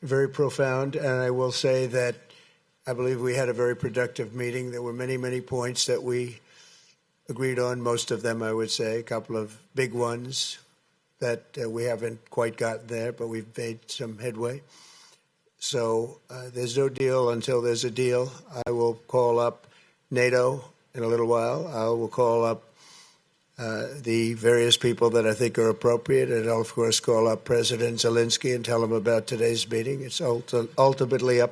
very profound. And I will say that I believe we had a very productive meeting. There were many, many points that we agreed on, most of them, I would say, a couple of big ones that we haven't quite gotten there, but we've made some headway. So there's no deal until there's a deal. I will call up NATO in a little while. I will call up the various people that I think are appropriate, and I'll, of course, call up President Zelensky and tell him about today's meeting. It's ultimately up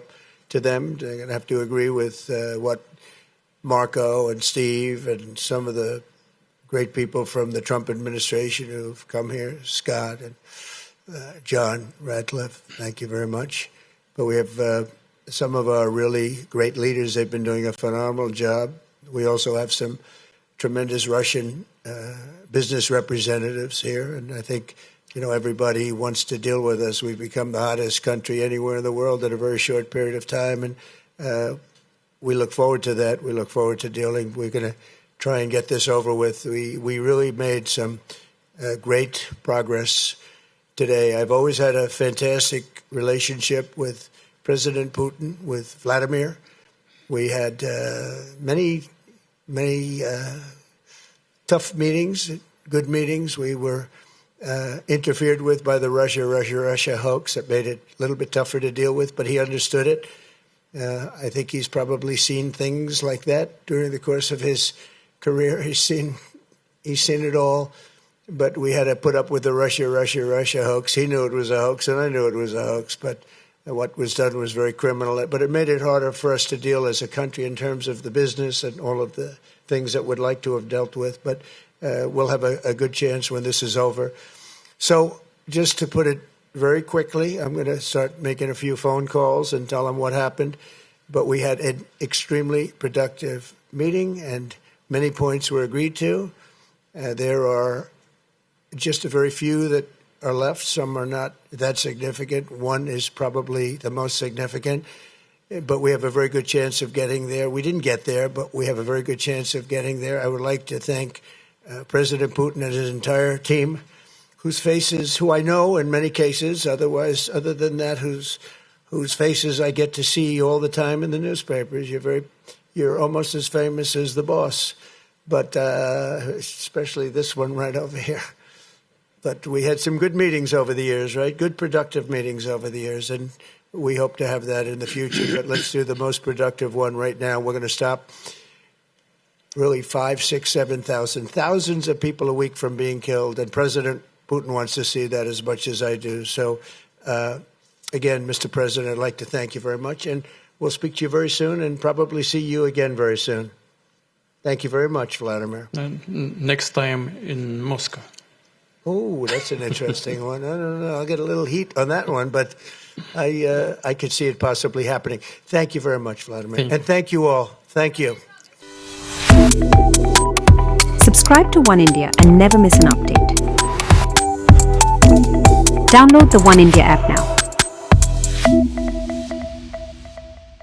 to them. They're going to have to agree with what Marco and Steve and some of the great people from the Trump administration who've come here, Scott and John Radcliffe, thank you very much. But we have some of our really great leaders. They've been doing a phenomenal job. We also have some tremendous Russian business representatives here, and I think, you know, everybody wants to deal with us. We've become the hottest country anywhere in the world in a very short period of time, and we look forward to that. We look forward to dealing. We're going to try and get this over with. We really made some great progress today. I've always had a fantastic relationship with President Putin, with Vladimir. We had many tough meetings, good meetings. We were interfered with by the Russia hoax. That made it a little bit tougher to deal with, but he understood it. I think he's probably seen things like that during the course of his career. He's seen it all, but we had to put up with the Russia hoax. He knew it was a hoax, and I knew it was a hoax, but what was done was very criminal. But it made it harder for us to deal as a country in terms of the business and all of the things that we'd like to have dealt with. But we'll have a good chance when this is over. So just to put it very quickly, I'm going to start making a few phone calls and tell them what happened. But we had an extremely productive meeting, and many points were agreed to. There are just a very few that are left. Some are not that significant. One is probably the most significant, but we have a very good chance of getting there. We didn't get there, but we have a very good chance of getting there. I would like to thank President Putin and his entire team, whose faces, who I know in many cases, other than that, whose faces I get to see all the time in the newspapers. You're almost as famous as the boss, but especially this one right over here. But we had some good meetings over the years, right? Good, productive meetings over the years, and we hope to have that in the future. But let's do the most productive one right now. We're going to stop really 5, 6, 7,000, thousands of people a week from being killed, and President Putin wants to see that as much as I do. So, again, Mr. President, I'd like to thank you very much, and we'll speak to you very soon and probably see you again very soon. Thank you very much, Vladimir. Next time in Moscow. Oh, that's an interesting one. I don't know. I'll get a little heat on that one, but I could see it possibly happening. Thank you very much, Vladimir. And thank you all. Thank you. Subscribe to Oneindia and never miss an update. Download the Oneindia app now.